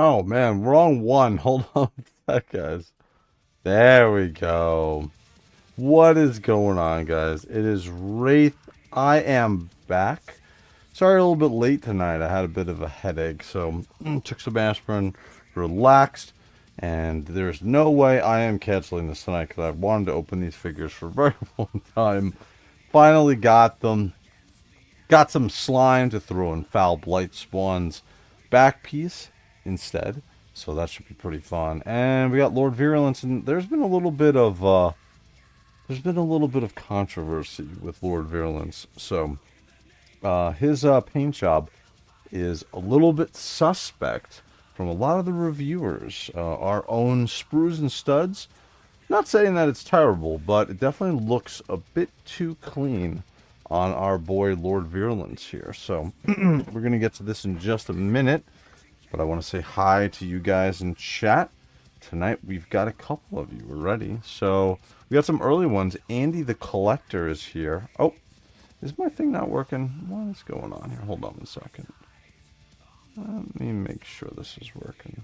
Oh man, wrong one. Hold on a sec, guys. There we go. What is going on, guys? It is Wraith. I am back. Sorry, a little bit late tonight. I had a bit of a headache, so took some aspirin, relaxed, and there's no way I am canceling this tonight because I've wanted to open these figures for a very long time. Finally got them. Got some slime to throw in Foul Blightspawn's back piece instead, so that should be pretty fun. And we got Lord Virulence, and there's been a little bit of controversy with Lord Virulence. So his paint job is a little bit suspect from a lot of the reviewers. Our own Sprues and Studs, not saying that it's terrible, but it definitely looks a bit too clean on our boy Lord Virulence here. So we're going to get to this in just a minute, but I want to say hi to you guys in chat. Tonight we've got a couple of you already. So we got some early ones. Andy the Collector is here. Oh, is my thing not working? What is going on here? Hold on a second. Let me make sure this is working.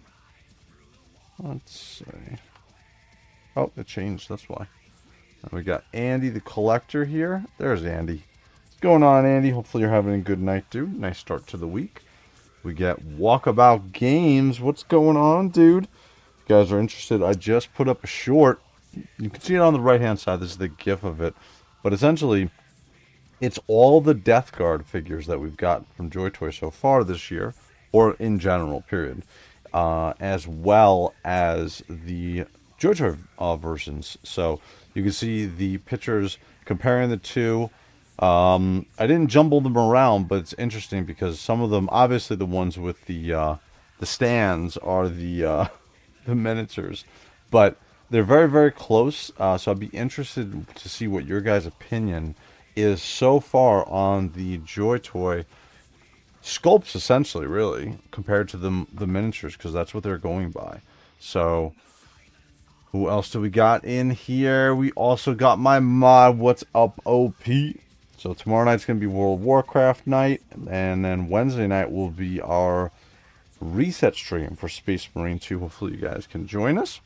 Let's see. Oh, it changed. That's why. And we got Andy the Collector here. There's Andy. What's going on, Andy? Hopefully you're having a good night, dude. Nice start to the week. We get Walkabout Games. What's going on, dude? If you guys are interested, I just put up a short. You can see it on the right-hand side. This is the GIF of it. But essentially, it's all the Death Guard figures that we've got from JOYTOY so far this year, or in general, period, as well as the JOYTOY versions. So you can see the pictures comparing the two. I didn't jumble them around, but it's interesting because some of them, obviously the ones with the stands are the miniatures, but they're very, very close. So I'd be interested to see what your guys' opinion is so far on the JOYTOY sculpts, essentially, really, compared to the miniatures, because that's what they're going by. So who else do we got in here? We also got my mod. What's up, OP? So tomorrow night's going to be World of Warcraft night, and then Wednesday night will be our reset stream for Space Marine 2. Hopefully you guys can join us.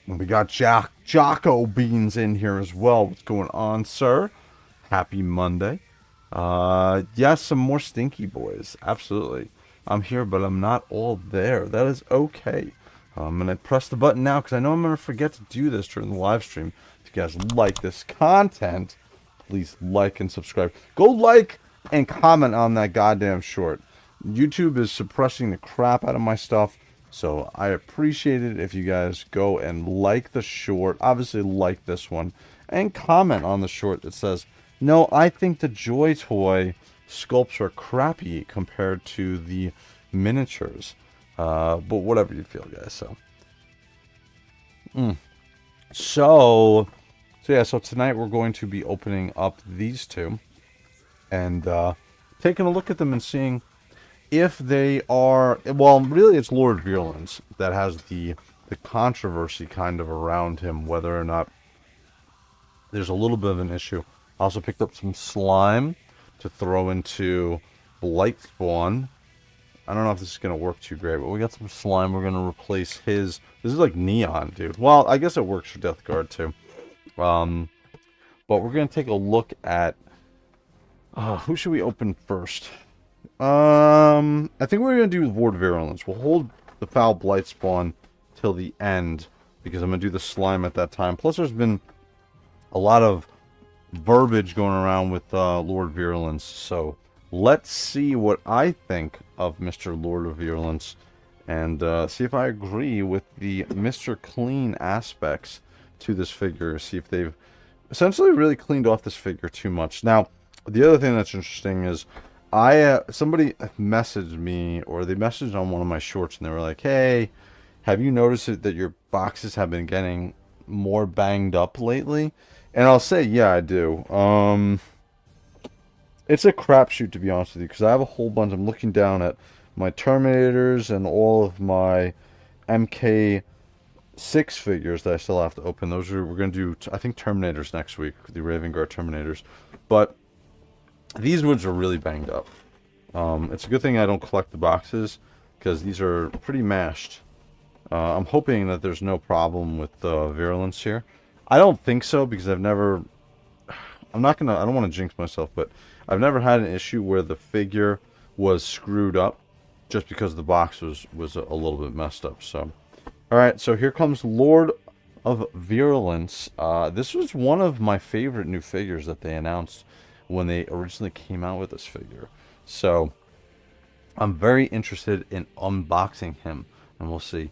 And we got Jocko Beans in here as well. What's going on, sir? Happy Monday. Yes, some more Stinky Boys. Absolutely. I'm here, but I'm not all there. That is okay. I'm going to press the button now because I know I'm going to forget to do this during the live stream. If you guys like this content, please like and subscribe. Go like and comment on that goddamn short. YouTube is suppressing the crap out of my stuff, so I appreciate it if you guys go and like the short. Obviously like this one. And comment on the short that says, no, I think the JOYTOY sculpts are crappy compared to the miniatures. But whatever you feel, guys. So yeah, so tonight we're going to be opening up these two and taking a look at them and seeing if they are, well, really it's Lord Virulence that has the controversy kind of around him, whether or not there's a little bit of an issue. I also picked up some slime to throw into Blightspawn. I don't know if this is going to work too great, but we got some slime. We're going to replace his. This is like neon, dude. Well, I guess it works for Death Guard too. But we're going to take a look at who should we open first? I think we're going to do Lord Virulence. We'll hold the Foul Blightspawn till the end because I'm going to do the slime at that time. Plus, there's been a lot of verbiage going around with Lord Virulence. So let's see what I think of Mr. Lord of Virulence and see if I agree with the Mr. Clean aspects to this figure. See if they've essentially really cleaned off this figure too much. Now, the other thing that's interesting is somebody messaged me, or they messaged on one of my shorts, and they were like, hey, have you noticed that your boxes have been getting more banged up lately? And I'll say, yeah, I do. It's a crapshoot, to be honest with you, because I have a whole bunch. I'm looking down at my Terminators and all of my MK6 figures that I still have to open. Those are, we're going to do, I think, Terminators next week, the Raven Guard Terminators. But these ones are really banged up. It's a good thing I don't collect the boxes, because these are pretty mashed. I'm hoping that there's no problem with Virulence here. I don't think so, because I don't want to jinx myself, but I've never had an issue where the figure was screwed up just because the box was a little bit messed up. So, alright, so here comes Lord of Virulence. This was one of my favorite new figures that they announced when they originally came out with this figure. So, I'm very interested in unboxing him, and we'll see.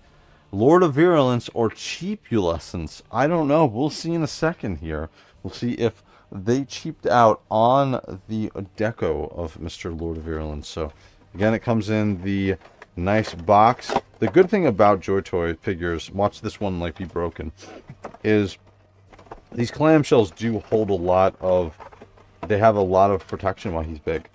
Lord of Virulence or Cheapulescence. I don't know. We'll see in a second here. We'll see if they cheaped out on the deco of Mr. Lord of Virulence. So, again, it comes in the nice box. The good thing about JOYTOY figures, watch this one like be broken, is these clamshells do hold a lot of, they have a lot of protection while he's big.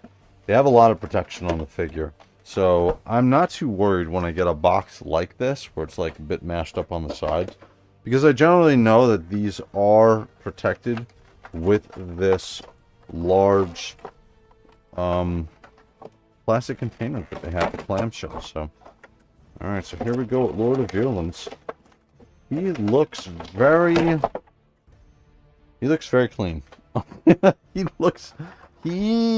They have a lot of protection on the figure. So I'm not too worried when I get a box like this, where it's like a bit mashed up on the sides, because I generally know that these are protected with this large plastic container that they have, the clamshell. So, alright, so here we go with Lord of Virulence. He looks very clean. He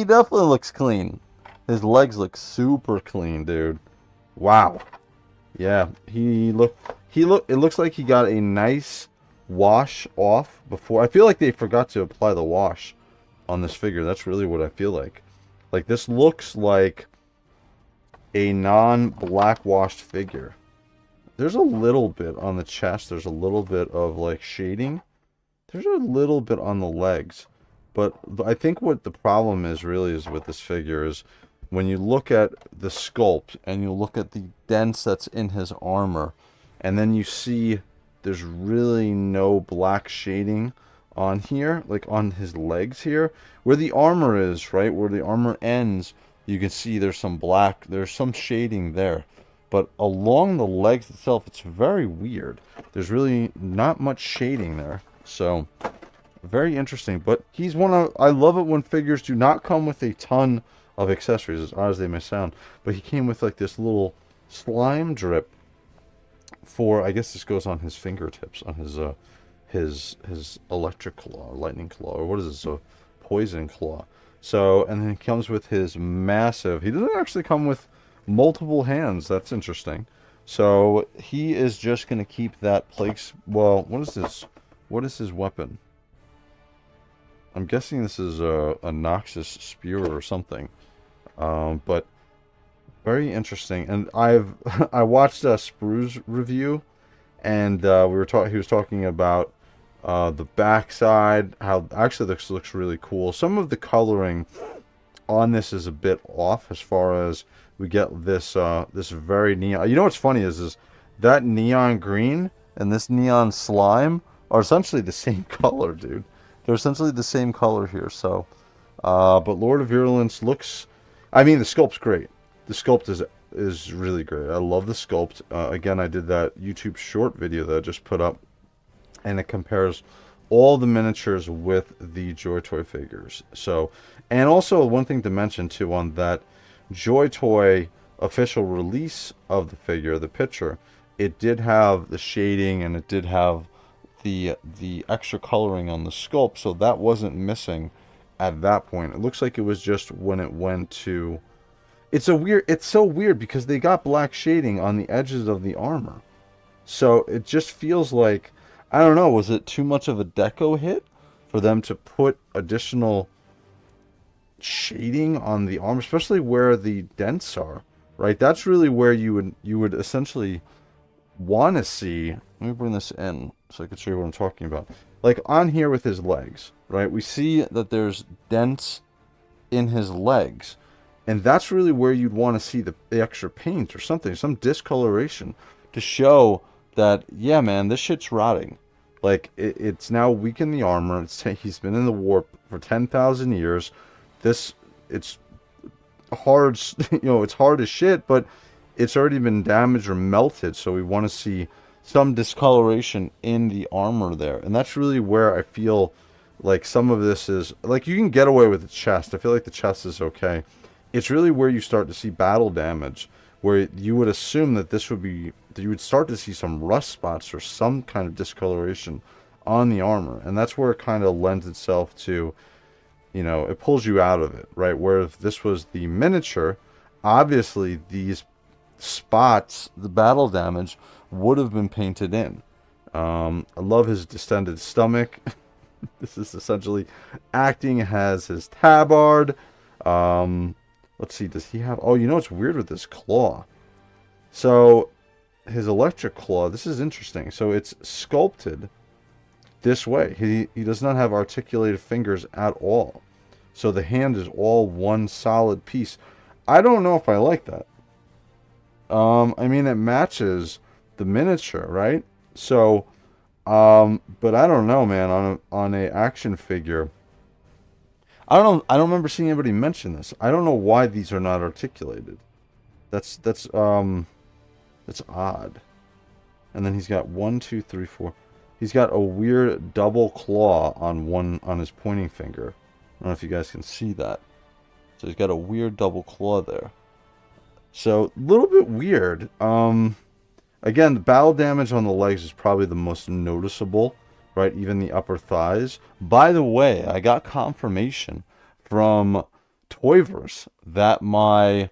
definitely looks clean. His legs look super clean, dude. Wow. Yeah, it looks like he got a nice wash off before. I feel like they forgot to apply the wash on this figure. That's really what I feel like. Like, this looks like a non-black washed figure. There's a little bit on the chest. There's a little bit of, like, shading. There's a little bit on the legs. But I think what the problem is really is with this figure is when you look at the sculpt and you look at the dents that's in his armor, and then you see there's really no black shading on here, like on his legs here, where the armor is, right, where the armor ends, you can see there's some black, there's some shading there. But along the legs itself, it's very weird. There's really not much shading there. So, very interesting. But he's I love it when figures do not come with a ton of accessories, as odd as they may sound. But he came with like this little slime drip for, I guess this goes on his fingertips, on his electric claw, lightning claw, or what is this, a poison claw. So, and then he comes with his massive, he doesn't actually come with multiple hands. That's interesting. So he is just going to keep that well, what is this? What is his weapon? I'm guessing this is a noxious spear or something. But very interesting. And I watched Sprue's review, and he was talking about the backside, how actually this looks really cool. Some of the coloring on this is a bit off, as far as we get this this very neon. You know what's funny is that neon green and this neon slime are essentially the same color, dude. They're essentially the same color here. So, but Lord of Virulence looks, I mean, the sculpt's great. The sculpt is really great. I love the sculpt. Again, I did that YouTube short video that I just put up, and it compares all the miniatures with the JOYTOY figures. So, and also one thing to mention too, on that JOYTOY official release of the figure, the picture, it did have the shading and it did have the extra coloring on the sculpt, so that wasn't missing at that point. It looks like it was just when it went to, it's so weird because they got black shading on the edges of the armor. So it just feels like, I don't know, was it too much of a deco hit for them to put additional shading on the armor, especially where the dents are, right? That's really where you would essentially want to see. Let me bring this in so I can show you what I'm talking about. Like on here with his legs, right? We see that there's dents in his legs, and that's really where you'd want to see the extra paint or something, some discoloration to show that, yeah, man, this shit's rotting. Like, it's now weakened the armor. He's been in the warp for 10,000 years. It's hard, it's hard as shit, but it's already been damaged or melted, so we want to see some discoloration in the armor there. And that's really where I feel like some of this is, like, you can get away with the chest. I feel like the chest is okay. It's really where you start to see battle damage, where you would assume that this would be, that you would start to see some rust spots or some kind of discoloration on the armor. And that's where it kind of lends itself to, you know, it pulls you out of it, right? Where if this was the miniature, obviously these spots, the battle damage, would have been painted in. I love his distended stomach. This is essentially acting as his tabard. Let's see, does he have... Oh, you know what's weird with this claw? So, his electric claw, this is interesting. So, it's sculpted this way. He does not have articulated fingers at all. So, the hand is all one solid piece. I don't know if I like that. I mean, it matches the miniature, right? So, but I don't know, man. On a action figure, I don't remember seeing anybody mention this. I don't know why these are not articulated. That's odd. And then he's got 1, 2, 3, 4. He's got a weird double claw on his pointing finger. I don't know if you guys can see that. So he's got a weird double claw there. So a little bit weird. Again, the battle damage on the legs is probably the most noticeable, right? Even the upper thighs. By the way, I got confirmation from Toyverse that my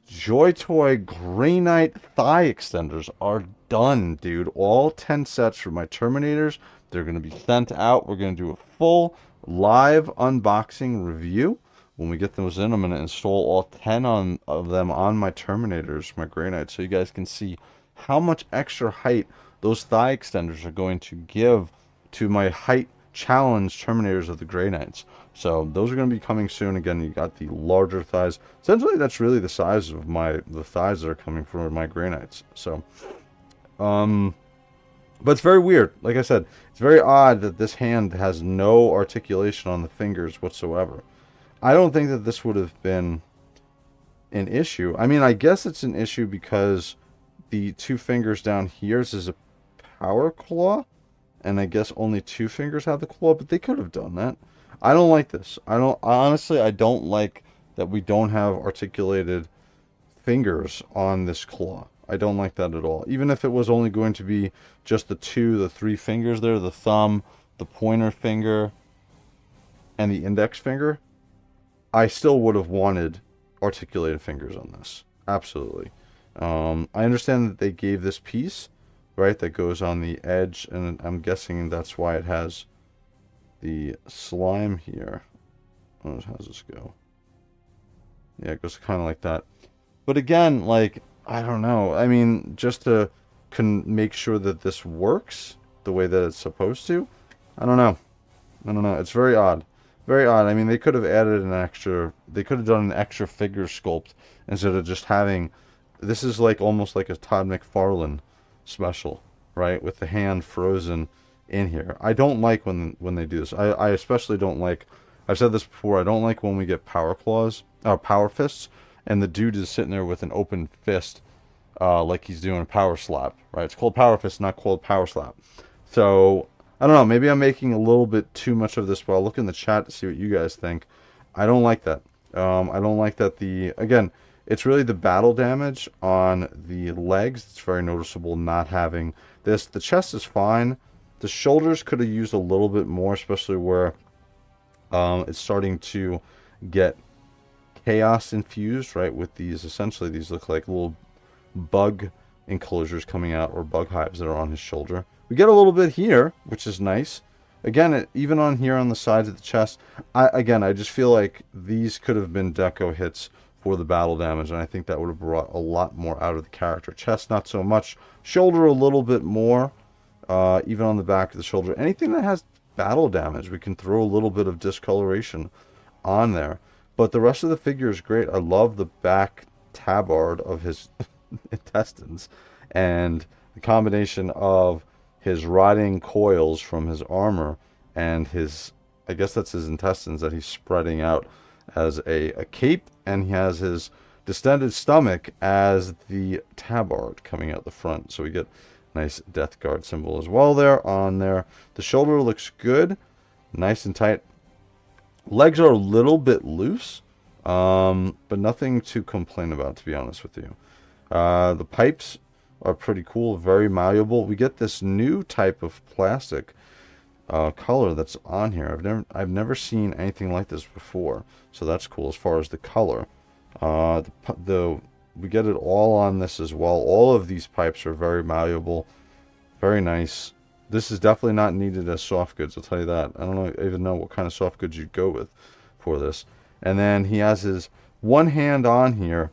JOYTOY Grey Knight thigh extenders are done, dude. All 10 sets for my Terminators. They're going to be sent out. We're going to do a full live unboxing review. When we get those in, I'm going to install all 10 of them on my Terminators, my Grey Knights, so you guys can see how much extra height those thigh extenders are going to give to my height challenge Terminators of the Grey Knights. So those are going to be coming soon. Again, you got the larger thighs. Essentially, that's really the size of the thighs that are coming from my Grey Knights. So, but it's very weird. Like I said, it's very odd that this hand has no articulation on the fingers whatsoever. I don't think that this would have been an issue. I mean, I guess it's an issue because the 2 fingers down here is a power claw, and I guess only 2 fingers have the claw, but they could have done that. I don't like this. Honestly, I don't like that we don't have articulated fingers on this claw. I don't like that at all. Even if it was only going to be just the 3 fingers there, the thumb, the pointer finger, and the index finger, I still would have wanted articulated fingers on this. Absolutely. I understand that they gave this piece, right, that goes on the edge, and I'm guessing that's why it has the slime here. How does this go? Yeah, it goes kind of like that. But again, like, I don't know. I mean, just to make sure that this works the way that it's supposed to, I don't know. It's very odd. Very odd. I mean, they could have added they could have done an extra figure sculpt instead of just having... This is like almost like a Todd McFarlane special, right? With the hand frozen in here. I don't like when they do this. I especially don't like... I've said this before. I don't like when we get power fists, and the dude is sitting there with an open fist, like he's doing a power slap, right? It's called power fist, not called power slap. So I don't know. Maybe I'm making a little bit too much of this, but I'll look in the chat to see what you guys think. I don't like that. I don't like that again, it's really the battle damage on the legs. It's very noticeable not having this. The chest is fine. The shoulders could have used a little bit more, especially where it's starting to get chaos infused, right? With these, essentially, these look like little bug enclosures coming out, or bug hives that are on his shoulder. We get a little bit here, which is nice. Again, even on here on the sides of the chest, I just feel like these could have been deco hits for the battle damage, and I think that would have brought a lot more out of the character. Chest, not so much. Shoulder, a little bit more. Even on the back of the shoulder. Anything that has battle damage, we can throw a little bit of discoloration on there. But the rest of the figure is great. I love the back tabard of his intestines, and the combination of his rotting coils from his armor and his, I guess that's his intestines that he's spreading out as a cape, and he has his distended stomach as the tabard coming out the front. So we get nice Death Guard symbol as well there on there. The shoulder looks good, nice and tight. Legs are a little bit loose, but nothing to complain about, to be honest with you. The pipes are pretty cool, very malleable. We get this new type of plastic color that's on here. I've never seen anything like this before, so that's cool as far as the color. We get it all on this as well. All of these pipes are very malleable, very nice. This is definitely not needed as soft goods, I'll tell you that. I don't even know what kind of soft goods you'd go with for this. And then he has his one hand on here.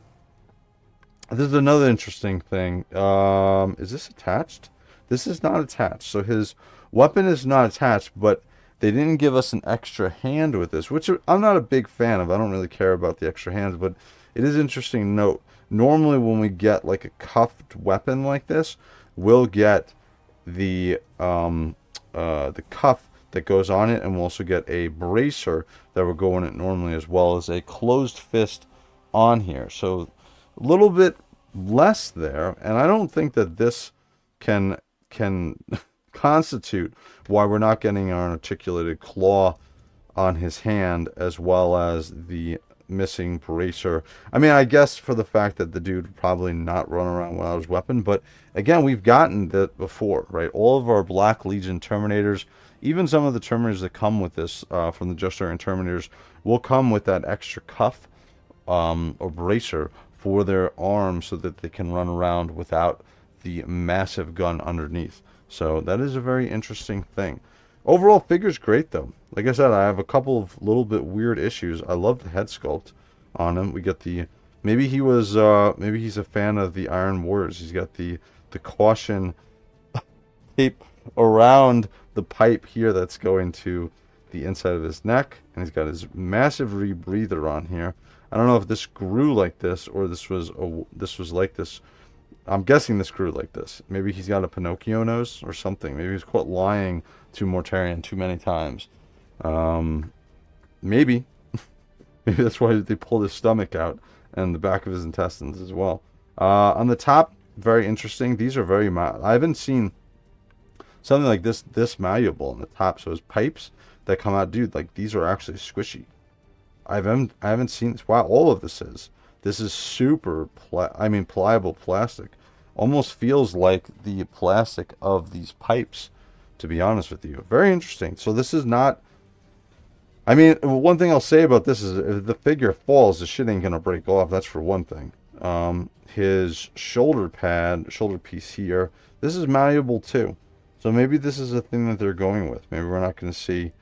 This is another interesting thing. Is this attached? This is not attached. So his weapon is not attached, but they didn't give us an extra hand with this, which I'm not a big fan of. I don't really care about the extra hands, but it is interesting to note. Normally when we get like a cuffed weapon like this, we'll get the cuff that goes on it, and we'll also get a bracer that will go on it normally, as well as a closed fist on here. So a little bit less there, and I don't think that this can constitute why we're not getting an articulated claw on his hand, as well as the missing bracer. I mean, I guess for the fact that the dude would probably not run around without his weapon, but again, we've gotten that before, right? All of our Black Legion Terminators, even some of the Terminators that come with this from the Just Iron Terminators, will come with that extra cuff or bracer for their arms so that they can run around without the massive gun underneath. So that is a very interesting thing. Overall, figure's great though. Like I said, I have a couple of little bit weird issues. I love the head sculpt on him. We get the maybe he's a fan of the Iron Warriors. He's got the caution tape around the pipe here that's going to the inside of his neck, and he's got his massive rebreather on here. I don't know if this grew like this or this was like this. I'm guessing this grew like this. Maybe he's got a Pinocchio nose or something. Maybe he's caught lying to Mortarion too many times. Maybe. Maybe that's why they pulled his stomach out and the back of his intestines as well. On the top, very interesting. These are very I haven't seen something like this malleable on the top. So his pipes that come out, dude, like these are actually squishy. I haven't seen this. Wow, all of this is. This is super pliable plastic. Almost feels like the plastic of these pipes, to be honest with you. Very interesting. So this is not... I mean, one thing I'll say about this is if the figure falls, the shit ain't going to break off. That's for one thing. His shoulder piece here, this is malleable too. So maybe this is a thing that they're going with. Maybe we're not going to see...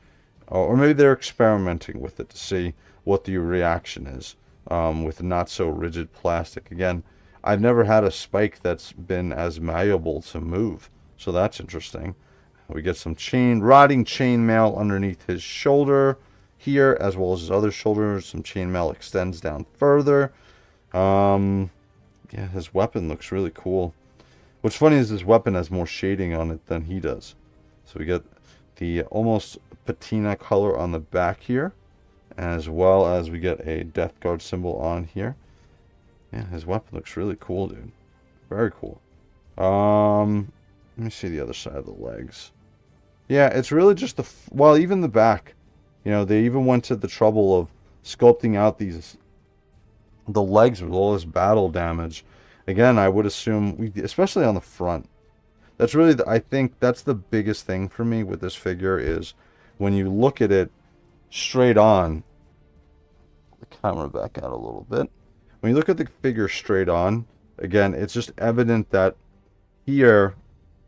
or maybe they're experimenting with it to see what the reaction is with not so rigid plastic. Again, I've never had a spike that's been as malleable to move, so that's interesting. We get some rotting chainmail underneath his shoulder here, as well as his other shoulder. Some chainmail extends down further. Yeah, his weapon looks really cool. What's funny is his weapon has more shading on it than he does. So we get the almost patina color on the back here, as well as we get a Death Guard symbol on here. Yeah, his weapon looks really cool, dude. Very cool. Let me see the other side of the legs. Yeah, it's really just well, even the back. You know, they even went to the trouble of sculpting out the legs with all this battle damage. Again, I would assume, especially on the front. That's really, I think that's the biggest thing for me with this figure is when you look at it straight on. The camera back out a little bit. When you look at the figure straight on, again, it's just evident that here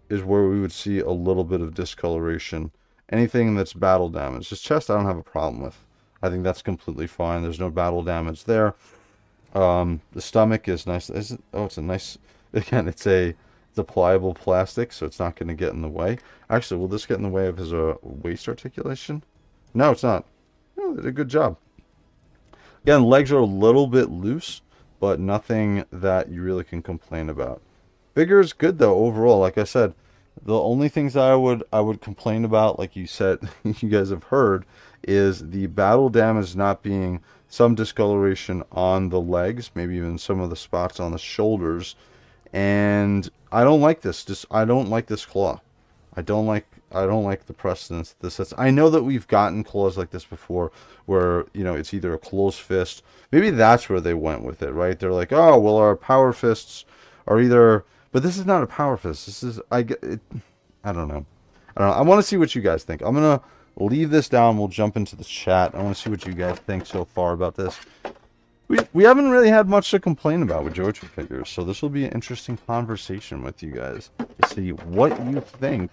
is where we would see a little bit of discoloration. Anything that's battle damage. His chest I don't have a problem with. I think that's completely fine. There's no battle damage there. The stomach is nice. It's a nice, again, it's a pliable plastic, so it's not going to get in the way. Actually, will this get in the way of his waist articulation? No, it's not. Oh, they did a good job. Again, legs are a little bit loose, but nothing that you really can complain about. Figure is good though overall. Like I said, the only things that I would complain about, like you said, you guys have heard, is the battle damage not being some discoloration on the legs, maybe even some of the spots on the shoulders. And I don't like this. I don't like this claw. I don't like the precedence this sets. I know that we've gotten claws like this before where, you know, it's either a closed fist. Maybe that's where they went with it, right? They're like, oh, well, our power fists are either, but this is not a power fist. This is, I don't know. I want to see what you guys think. I'm going to leave this down. We'll jump into the chat. I want to see what you guys think so far about this. We haven't really had much to complain about with JOYTOY figures, so this will be an interesting conversation with you guys to see what you think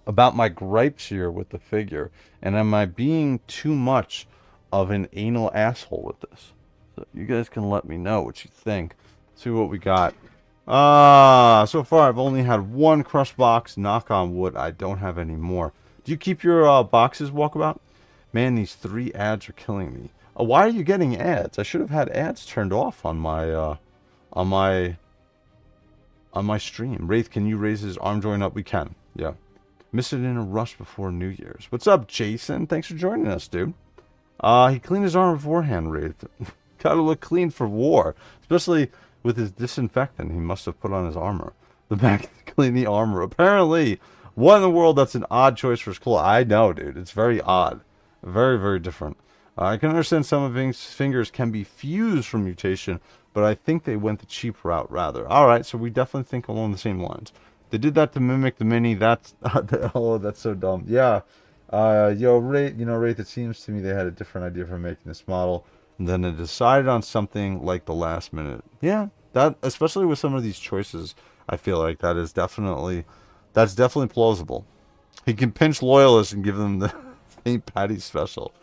about my gripes here with the figure, and am I being too much of an anal asshole with this? So you guys can let me know what you think. See what we got. So far I've only had one crush box. Knock on wood, I don't have any more. Do you keep your boxes, Walkabout? Man, these 3 ads are killing me. Why are you getting ads? I should have had ads turned off on my stream. Wraith, can you raise his arm joint up? We can. Yeah. Missed it in a rush before New Year's. What's up, Jason? Thanks for joining us, dude. He cleaned his arm beforehand, Wraith. Gotta look clean for war. Especially with his disinfectant he must have put on his armor. The back to clean the armor. Apparently, what in the world? That's an odd choice for his claw. I know, dude. It's very odd. Very, very different. I can understand some of his fingers can be fused from mutation, but I think they went the cheap route rather. Alright, so we definitely think along the same lines. They did that to mimic the mini. That's oh, that's so dumb. Yeah. Wraith, Wraith, it seems to me they had a different idea for making this model, and then they decided on something like the last minute. Yeah, that, especially with some of these choices, I feel like that's definitely plausible. He can pinch loyalists and give them the St. Patty's special.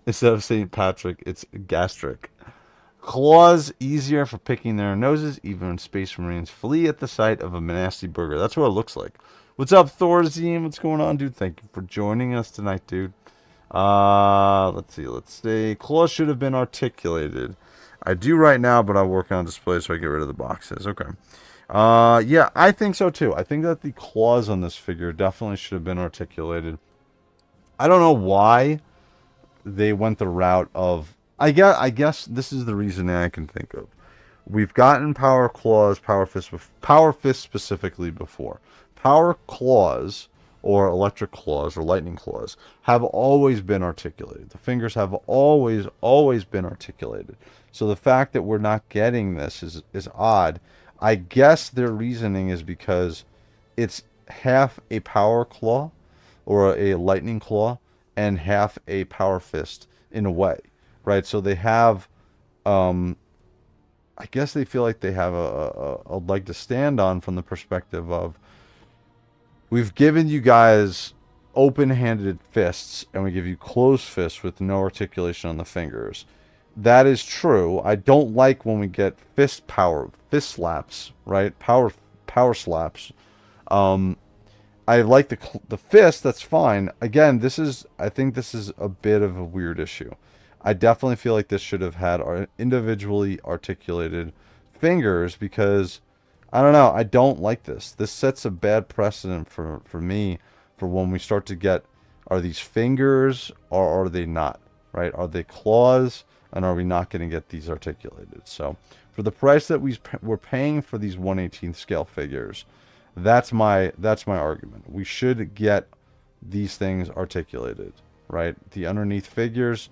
Instead of St. Patrick, it's gastric. Claws easier for picking their noses. Even Space Marines flee at the sight of a nasty burger. That's what it looks like. What's up, Thorzine? What's going on, dude? Thank you for joining us tonight, dude. Let's see. Claws should have been articulated. I do right now, but I'll work on display so I get rid of the boxes. Okay. Yeah, I think so too. I think that the claws on this figure definitely should have been articulated. I don't know why they went the route of, I guess this is the reasoning I can think of. We've gotten power claws, power fist specifically before. Power claws or electric claws or lightning claws have always been articulated. The fingers have always been articulated. So the fact that we're not getting this is odd. I guess their reasoning is because it's half a power claw or a lightning claw and half a power fist in a way, right? So they have, I guess they feel like they have a leg to stand on from the perspective of, we've given you guys open-handed fists and we give you closed fists with no articulation on the fingers. That is true. I don't like when we get fist slaps, right? Power slaps. I like the fist. That's fine. Again, I think this is a bit of a weird issue. I definitely feel like this should have had our individually articulated fingers because, I don't know, I don't like this. This sets a bad precedent for me for when we start to get, are these fingers or are they not, right? Are they claws and are we not going to get these articulated? So for the price that we're paying for these 1/18th scale figures, that's my argument. We should get these things articulated, right? The underneath fingers,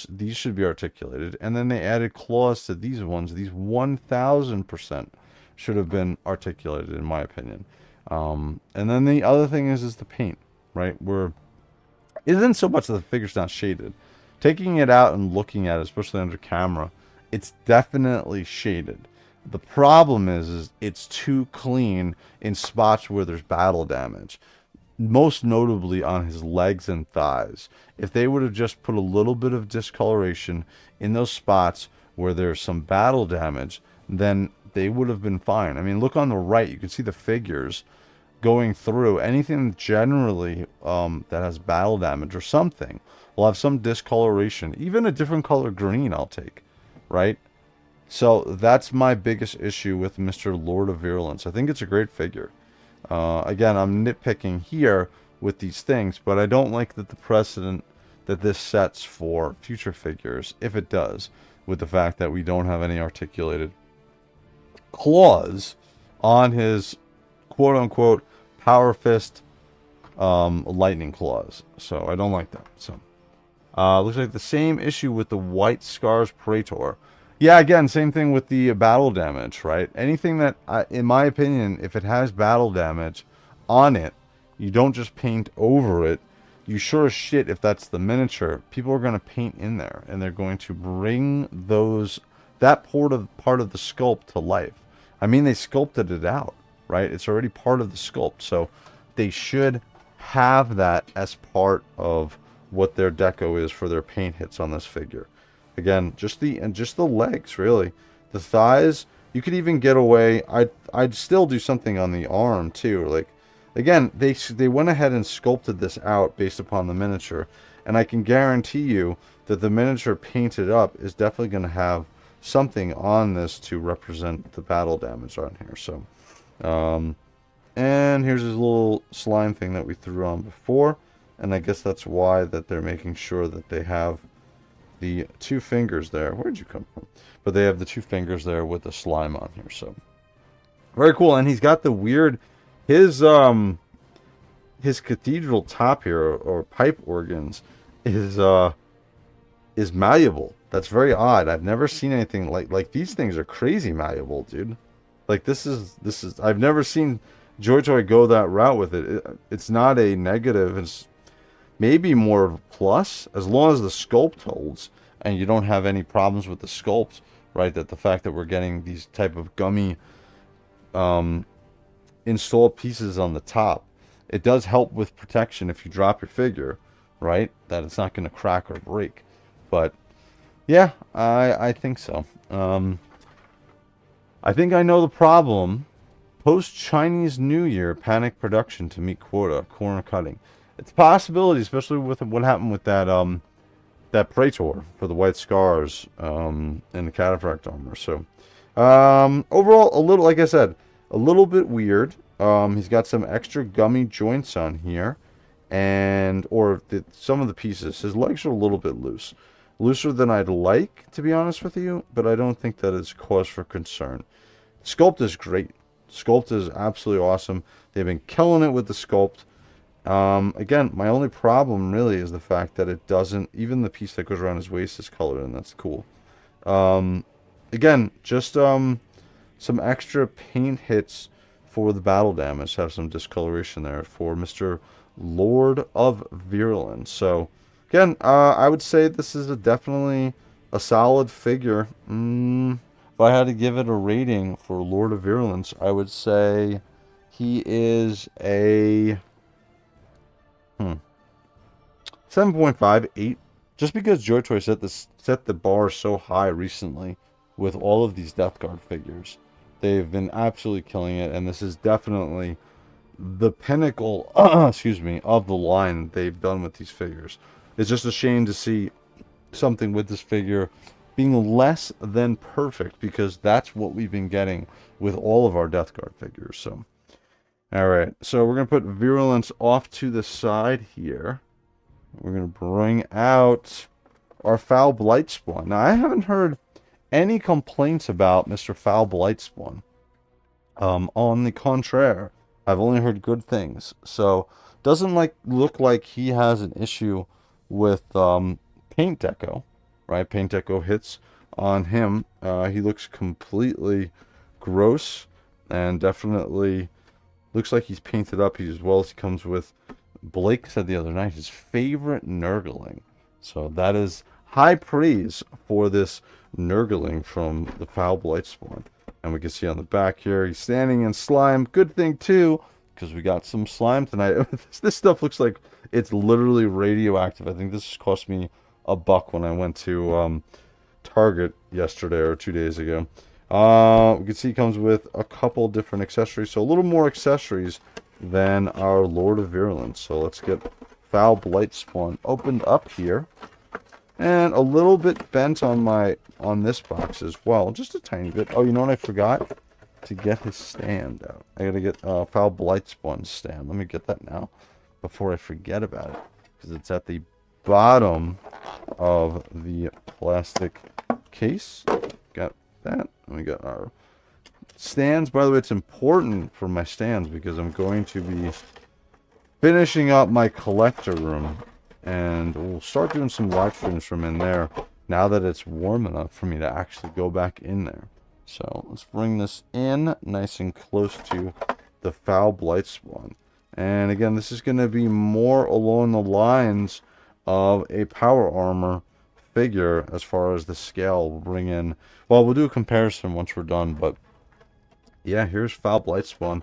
these should be articulated, and then they added claws to these ones. These 1000% should have been articulated, in my opinion. And then the other thing is the paint, right? It isn't so much that the figure's not shaded. Taking it out and looking at it, especially under camera, it's definitely shaded. The problem is it's too clean in spots where there's battle damage. Most notably on his legs and thighs. If they would have just put a little bit of discoloration in those spots where there's some battle damage, then they would have been fine. I mean, look on the right, you can see the figures going through. Anything generally that has battle damage or something will have some discoloration. Even a different color green I'll take, right? So that's my biggest issue with Mr. Lord of Virulence. I think it's a great figure. Again, I'm nitpicking here with these things, but I don't like that the precedent that this sets for future figures, if it does, with the fact that we don't have any articulated claws on his quote-unquote power fist lightning claws. So I don't like that. So looks like the same issue with the White Scars Praetor. Yeah, again, same thing with the battle damage, right? Anything that, in my opinion, if it has battle damage on it, you don't just paint over it. You sure as shit, if that's the miniature, people are going to paint in there, and they're going to bring that part of the sculpt to life. I mean, they sculpted it out, right? It's already part of the sculpt, so they should have that as part of what their deco is for their paint hits on this figure. Again, just the legs, really. The thighs, you could even get away. I'd still do something on the arm too. Like, again, they went ahead and sculpted this out based upon the miniature, and I can guarantee you that the miniature painted up is definitely going to have something on this to represent the battle damage on here. So, and here's his little slime thing that we threw on before, and I guess that's why that they're making sure that they have the two fingers there. Where'd you come from? But they have the two fingers there with the slime on here. So very cool. And he's got the weird, his cathedral top here, or pipe organs, is malleable. That's very odd. I've never seen anything like these things are crazy malleable, dude. Like this is I've never seen JOYTOY go that route with it. It's not a negative. It's maybe more of a plus, as long as the sculpt holds and you don't have any problems with the sculpt, right? That the fact that we're getting these type of gummy installed pieces on the top, it does help with protection if you drop your figure, right? That it's not going to crack or break. But yeah, I think so. I think I know the problem. Post-Chinese New Year, panic production to meet quota, corner cutting. It's a possibility, especially with what happened with that that Praetor for the White Scars and the Cataphract armor. So overall, a little, like I said, a little bit weird. He's got some extra gummy joints on here, and some of the pieces. His legs are a little bit looser than I'd like, to be honest with you, but I don't think that is cause for concern. Sculpt is great. Sculpt is absolutely awesome. They've been killing it with the sculpt. Again, my only problem really is the fact that it doesn't, even the piece that goes around his waist is colored, and that's cool. Again, just some extra paint hits for the battle damage. Have some discoloration there for Mr. Lord of Virulence. So again, I would say this is definitely a solid figure. If I had to give it a rating for Lord of Virulence, I would say he is a 7.5, 8. Just because JOYTOY set the bar so high recently with all of these Death Guard figures. They've been absolutely killing it, and this is definitely the pinnacle, excuse me, of the line they've done with these figures. It's just a shame to see something with this figure being less than perfect, because that's what we've been getting with all of our Death Guard figures. So, alright, so we're going to put Virulence off to the side here. We're going to bring out our Foul Blightspawn. Now, I haven't heard any complaints about Mr. Foul Blightspawn. On the contraire, I've only heard good things. So, doesn't look like he has an issue with paint deco, right? Paint deco hits on him. He looks completely gross, and definitely looks like he's painted up as well. As he comes with, Blake said the other night, his favorite Nurgling. So that is high praise for this Nurgling from the Foul Blightspawn. And we can see on the back here, he's standing in slime. Good thing too, because we got some slime tonight. This stuff looks like it's literally radioactive. I think this cost me $1 when I went to Target yesterday or 2 days ago. We can see he comes with a couple different accessories. So a little more accessories than our Lord of Virulence. So let's get Foul Blightspawn opened up here. And a little bit bent on this box as well. Just a tiny bit. Oh, you know what I forgot? To get his stand out. I gotta get Foul Blightspawn's stand. Let me get that now before I forget about it, because it's at the bottom of the plastic case. Got that. And we got our Stands, by the way, it's important for my stands because I'm going to be finishing up my collector room. And we'll start doing some live streams from in there now that it's warm enough for me to actually go back in there. So let's bring this in nice and close to the Foul Blightspawn. And again, this is going to be more along the lines of a power armor figure as far as the scale. We'll bring in, well, we'll do a comparison once we're done, but yeah, here's Foul Blightspawn.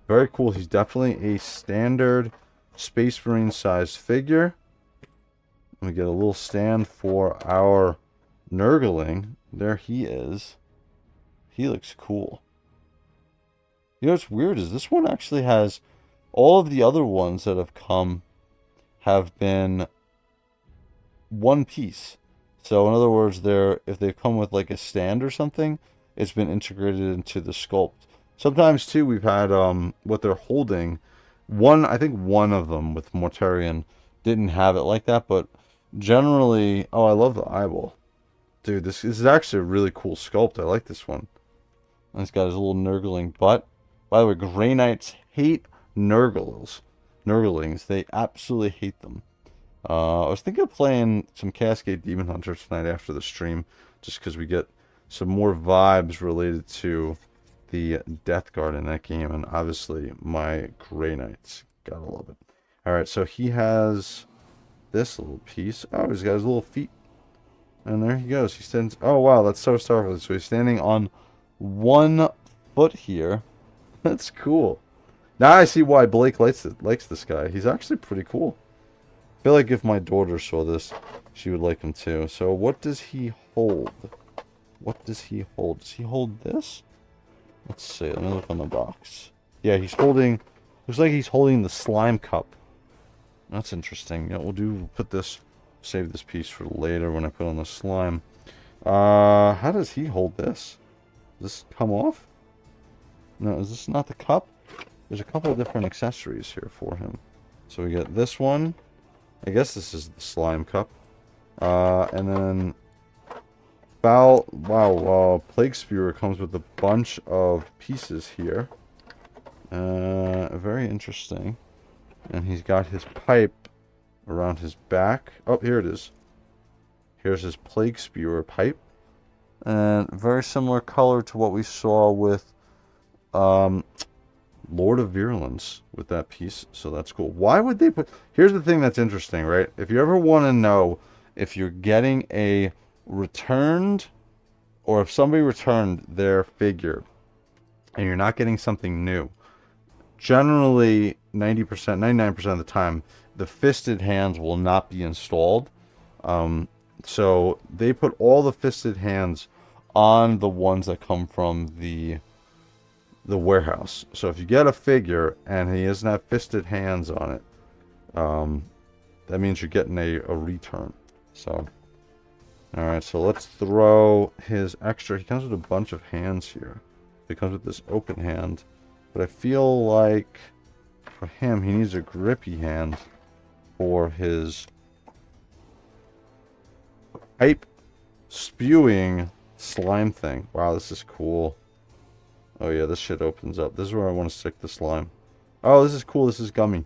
Very cool. He's definitely a standard Space Marine sized figure. We get a little stand for our Nurgling. There he is. He looks cool. You know what's weird is this one actually has, all of the other ones that have come have been one piece. So in other words, if they come with like a stand or something, it's been integrated into the sculpt. Sometimes too we've had what they're holding. I think one of them with Mortarion didn't have it like that, but generally, oh, I love the eyeball. Dude, this is actually a really cool sculpt. I like this one. And he's got his little Nurgling butt. By the way, Grey Knights hate Nurglings. They absolutely hate them. I was thinking of playing some Cascade Demon Hunter tonight after the stream, just because we get some more vibes related to the Death Guard in that game, and obviously my Grey Knights. Gotta love it. Alright, so he has this little piece. Oh, he's got his little feet. And there he goes. He stands. Oh, wow, that's so startling. So he's standing on one foot here. That's cool. Now I see why Blake likes this guy. He's actually pretty cool. I feel like if my daughter saw this, she would like him too. So what does he hold? What does he hold? Does he hold this? Let's see. Let me look on the box. Yeah, he's holding... Looks like he's holding the slime cup. That's interesting. Yeah, we'll put this... Save this piece for later when I put on the slime. How does he hold this? Does this come off? No, is this not the cup? There's a couple of different accessories here for him. So we get this one. I guess this is the slime cup. And then... plague-spewing comes with a bunch of pieces here. Very interesting. And he's got his pipe around his back. Oh, here it is. Here's his plague-spewing pipe. And very similar color to what we saw with Lord of Virulence with that piece. So that's cool. Why would they put... Here's the thing that's interesting, right? If you ever want to know if you're getting a returned, or if somebody returned their figure and you're not getting something new, generally 90%, 99% of the time, the fisted hands will not be installed. So they put all the fisted hands on the ones that come from the warehouse. So if you get a figure and he doesn't have fisted hands on it, that means you're getting a return. So alright, so let's throw his extra. He comes with a bunch of hands here. He comes with this open hand. But I feel like for him, he needs a grippy hand for his pipe spewing slime thing. Wow, this is cool. Oh yeah, this shit opens up. This is where I want to stick the slime. Oh, this is cool. This is gummy.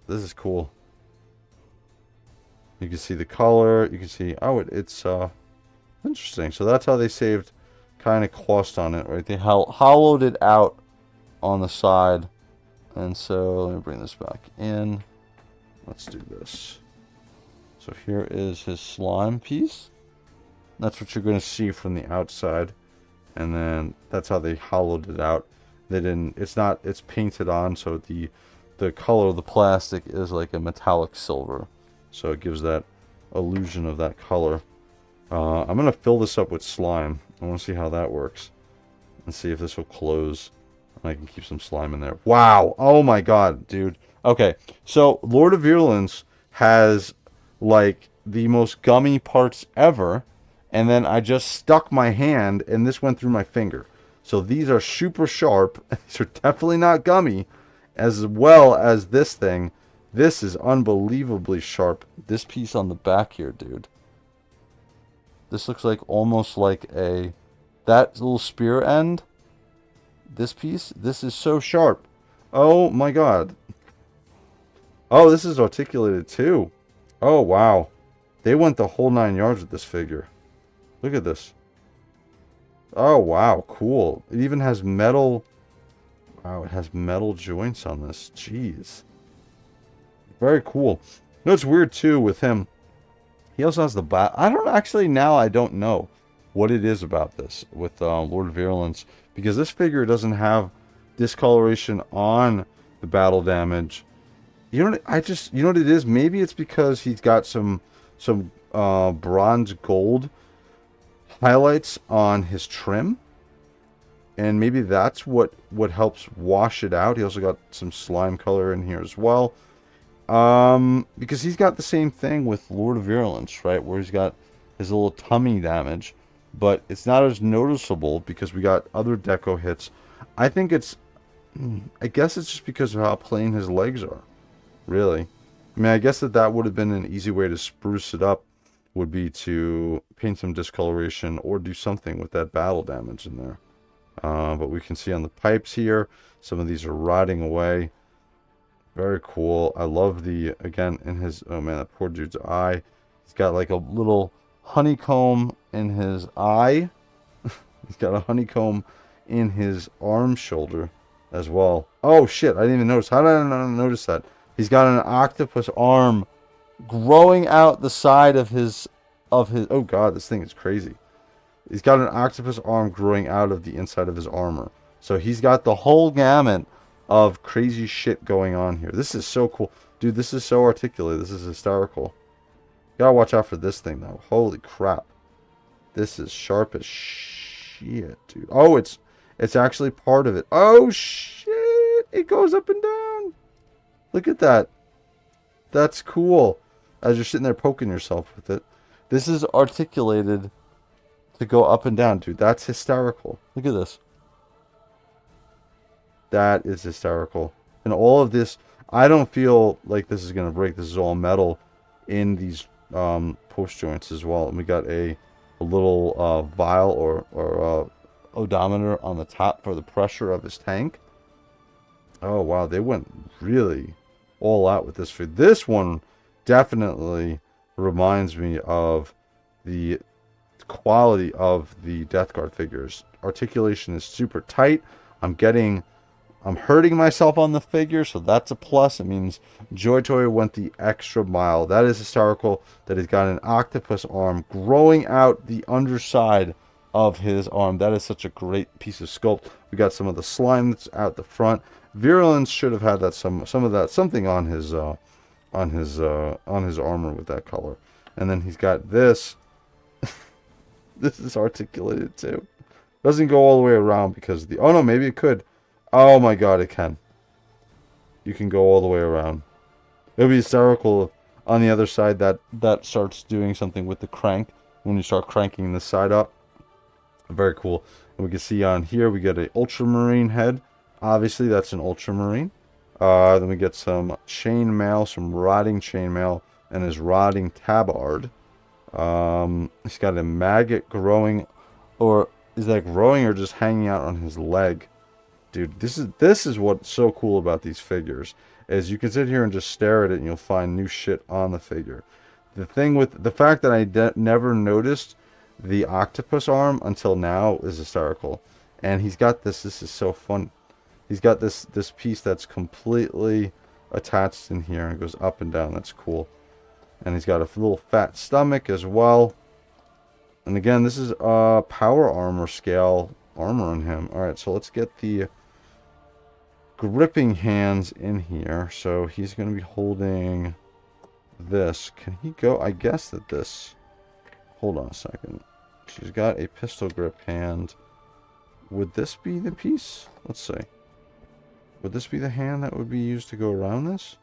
This is cool. You can see the color. You can see, oh, it's interesting. So that's how they saved kind of cost on it, right? They hollowed it out on the side. And so let me bring this back in. Let's do this. So here is his slime piece. That's what you're going to see from the outside. And then that's how they hollowed it out. They didn't, it's painted on, so the color of the plastic is like a metallic silver. So it gives that illusion of that color. I'm going to fill this up with slime. I want to see how that works. And see if this will close. And I can keep some slime in there. Wow! Oh my god, dude. Okay, so Lord of Virulence has like the most gummy parts ever. And then I just stuck my hand and this went through my finger. So these are super sharp. These are definitely not gummy. As well as this thing. This is unbelievably sharp. This piece on the back here, dude. This looks like almost like a That little spear end, this piece, this is so sharp. Oh my god. Oh, this is articulated too. Oh, wow. They went the whole 9 yards with this figure. Look at this. Oh, wow. Cool. It even has metal. Wow, it has metal joints on this. Jeez. Very cool. You know what's weird too with him? He also has the bat. I don't actually, now I don't know what it is about this with Lord Virulence, because this figure doesn't have discoloration on the battle damage. You know what, you know what it is? Maybe it's because he's got some bronze gold highlights on his trim, and maybe that's what helps wash it out. He also got some slime color in here as well, because he's got the same thing with Lord of Virulence, right, where he's got his little tummy damage, but it's not as noticeable because we got other deco hits. I think I guess it's just because of how plain his legs are, really. I mean, I guess that would have been an easy way to spruce it up, would be to paint some discoloration or do something with that battle damage in there. But we can see on the pipes here, some of these are rotting away. Very cool. I love the, again, in his, oh man, that poor dude's eye. He's got like a little honeycomb in his eye. He's got a honeycomb in his arm shoulder as well. Oh shit, I didn't even notice. How did I not notice that? He's got an octopus arm growing out the side of his, oh god, this thing is crazy. He's got an octopus arm growing out of the inside of his armor. So he's got the whole gamut of crazy shit going on here. This is so cool. Dude, this is so articulated. This is hysterical. You gotta watch out for this thing, though. Holy crap. This is sharp as shit, dude. Oh, it's actually part of it. Oh, shit. It goes up and down. Look at that. That's cool. As you're sitting there poking yourself with it. This is articulated to go up and down, dude. That's hysterical. Look at this. That is hysterical. And all of this, I don't feel like this is going to break. This is all metal in these post joints as well. And we got a little vial or odometer on the top for the pressure of his tank. Oh, wow. They went really all out with this food. This one definitely reminds me of the quality of the Death Guard figures. Articulation is super tight. I'm hurting myself on the figure, so that's a plus. It means JOYTOY went the extra mile. That is hysterical that he's got an octopus arm growing out the underside of his arm. That is such a great piece of sculpt. We got some of the slime that's out the front. Virulence should have had that some of that something on his armor with that color. And then he's got this. This is articulated too. Doesn't go all the way around because oh no, maybe it could. Oh my god, it can. You can go all the way around. It would be hysterical if on the other side that starts doing something with the crank when you start cranking the side up. Very cool. And we can see on here we get an ultramarine head. Obviously that's an ultramarine. Then we get some chainmail, some rotting chainmail, and his rotting tabard. He's got a maggot growing, or is that growing or just hanging out on his leg? Dude, this is what's so cool about these figures, is you can sit here and just stare at it and you'll find new shit on the figure. The thing with the fact that I never noticed the octopus arm until now is hysterical. And he's got this is so fun. He's got this piece that's completely attached in here and goes up and down. That's cool. And he's got a little fat stomach as well. And again, this is power armor scale armor on him. Alright, so let's get the gripping hands in here. So he's going to be holding this. Can he go? I guess that this... Hold on a second. She's got a pistol grip hand. Would this be the piece? Let's see. Would this be the hand that would be used to go around this?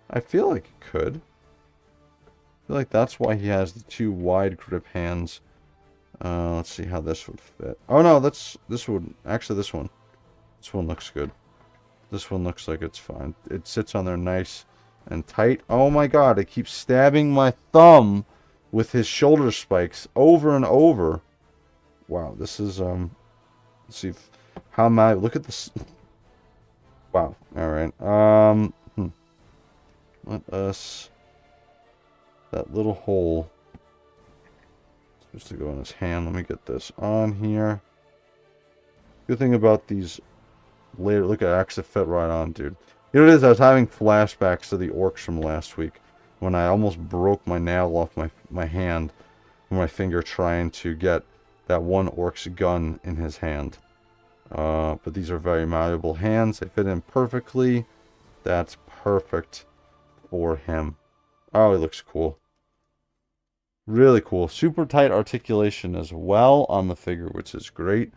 I feel like it could. I feel like that's why he has the two wide grip hands. Let's see how this would fit. Oh no, this would actually this one looks good. This one looks like it's fine. It sits on there nice and tight. Oh my god, it keeps stabbing my thumb with his shoulder spikes over and over. Wow, this is, let's see how my, look at this. Wow, alright. Let us, that little hole, supposed to go in his hand. Let me get this on here. Good thing about these later, look at it, actually fit right on, dude. You know what it is? I was having flashbacks to the orcs from last week when I almost broke my nail off my hand with my finger trying to get that one orc's gun in his hand. But these are very malleable hands. They fit in perfectly. That's perfect for him. Oh, he looks cool. Really cool. Super tight articulation as well on the figure, which is great.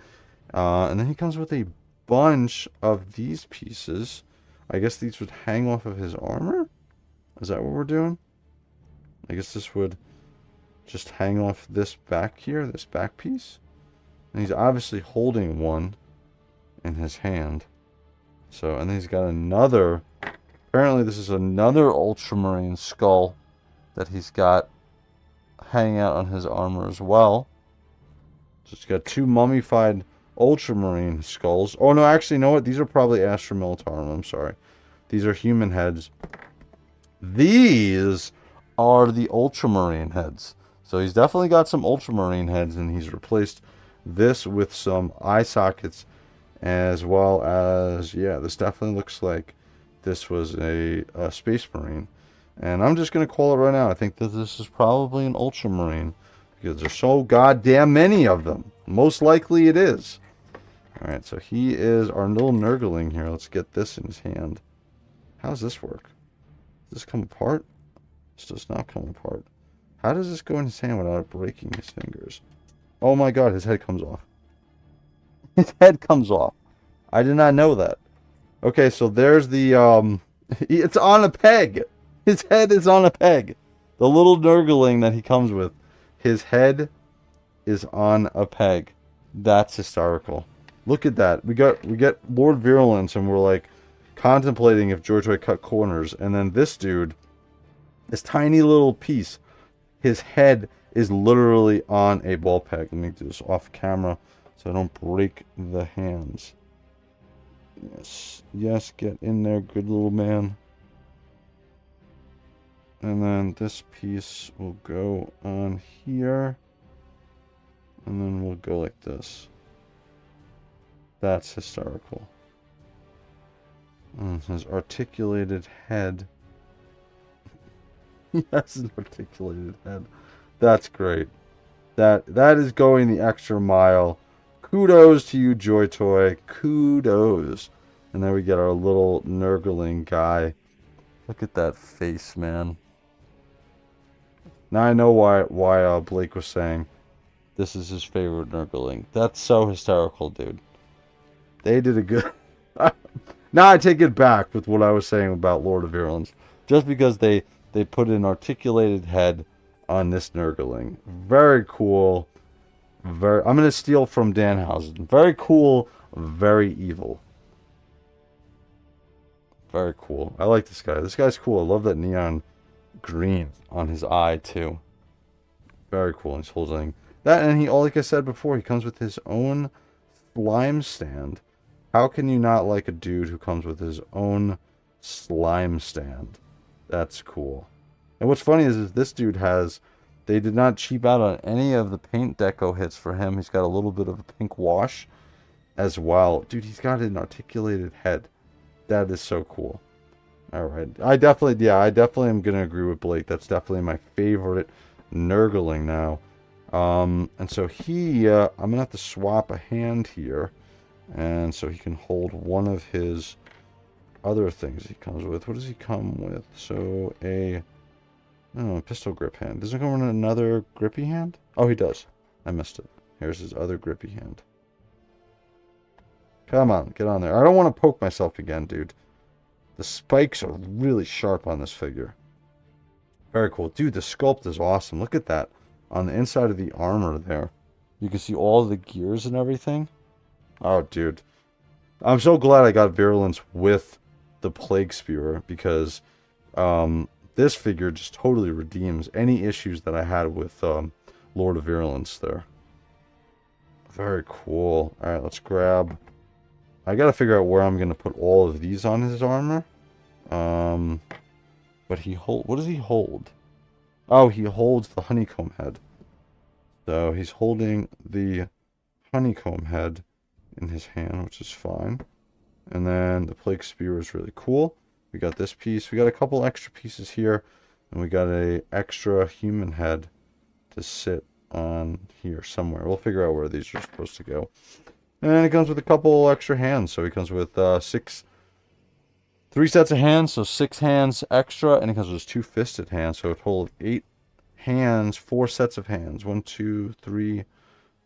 And then he comes with a bunch of these pieces. I guess these would hang off of his armor? Is that what we're doing? I guess this would just hang off this back here, this back piece. And he's obviously holding one in his hand. So, and then he's got another, apparently this is another ultramarine skull that he's got hanging out on his armor as well. So he's got two mummified ultramarine skulls. Oh no, actually, you know what? These are probably Astra Militarum. I'm sorry. These are human heads. These are the ultramarine heads. So he's definitely got some ultramarine heads, and he's replaced this with some eye sockets, as well as, yeah, this definitely looks like this was a space marine. And I'm just going to call it right now. I think that this is probably an ultramarine, because there's so goddamn many of them. Most likely it is. Alright, so he is our little Nurgling here. Let's get this in his hand. How does this work? Does this come apart? This does not come apart. How does this go in his hand without breaking his fingers? Oh my god, his head comes off. His head comes off. I did not know that. Okay, so there's the, it's on a peg. His head is on a peg. The little Nurgling that he comes with. His head is on a peg. That's hysterical. Look at that. We get Lord Virulence, and we're like contemplating if JOYTOY cut corners, and then this dude, this tiny little piece, his head is literally on a ball peg. Let me do this off camera so I don't break the hands. Yes, yes, get in there, good little man. And then this piece will go on here, and then we'll go like this. That's hysterical. His articulated head. He has an articulated head. That's great. That is going the extra mile. Kudos to you, JOYTOY. Kudos. And then we get our little Nurgling guy. Look at that face, man. Now I know why Blake was saying this is his favorite Nurgling. That's so hysterical, dude. They did a good... Now I take it back with what I was saying about Lord of Virulence. Just because they put an articulated head on this Nurgling. Very cool. I'm going to steal from Danhausen. Very cool. Very evil. Very cool. I like this guy. This guy's cool. I love that neon green on his eye, too. Very cool. He's holding that. And he, like I said before, he comes with his own slime stand. How can you not like a dude who comes with his own slime stand? That's cool. And what's funny is this dude has... They did not cheap out on any of the paint deco hits for him. He's got a little bit of a pink wash as well. Dude, he's got an articulated head. That is so cool. Alright. I definitely am going to agree with Blake. That's definitely my favorite Nurgling now. And so he... I'm going to have to swap a hand here. And so he can hold one of his other things he comes with. What does he come with? So a pistol grip hand. Doesn't it come with another grippy hand? Oh, he does. I missed it. Here's his other grippy hand. Come on, get on there. I don't want to poke myself again, dude. The spikes are really sharp on this figure. Very cool. Dude, the sculpt is awesome. Look at that. On the inside of the armor there. You can see all the gears and everything. Oh, dude. I'm so glad I got Virulence with the plague-spewer, because this figure just totally redeems any issues that I had with Lord of Virulence there. Very cool. Alright, let's grab... I gotta figure out where I'm gonna put all of these on his armor. But he hold... What does he hold? Oh, he holds the honeycomb head. So he's holding the honeycomb head in his hand, which is fine. And then the plague spear is really cool. We got this piece. We got a couple extra pieces here. And we got a extra human head to sit on here somewhere. We'll figure out where these are supposed to go. And it comes with a couple extra hands. So he comes with 3 sets of hands, so 6 hands extra, and it comes with 2 fisted hands, so a total of 8 hands, 4 sets of hands. 1, 2, 3,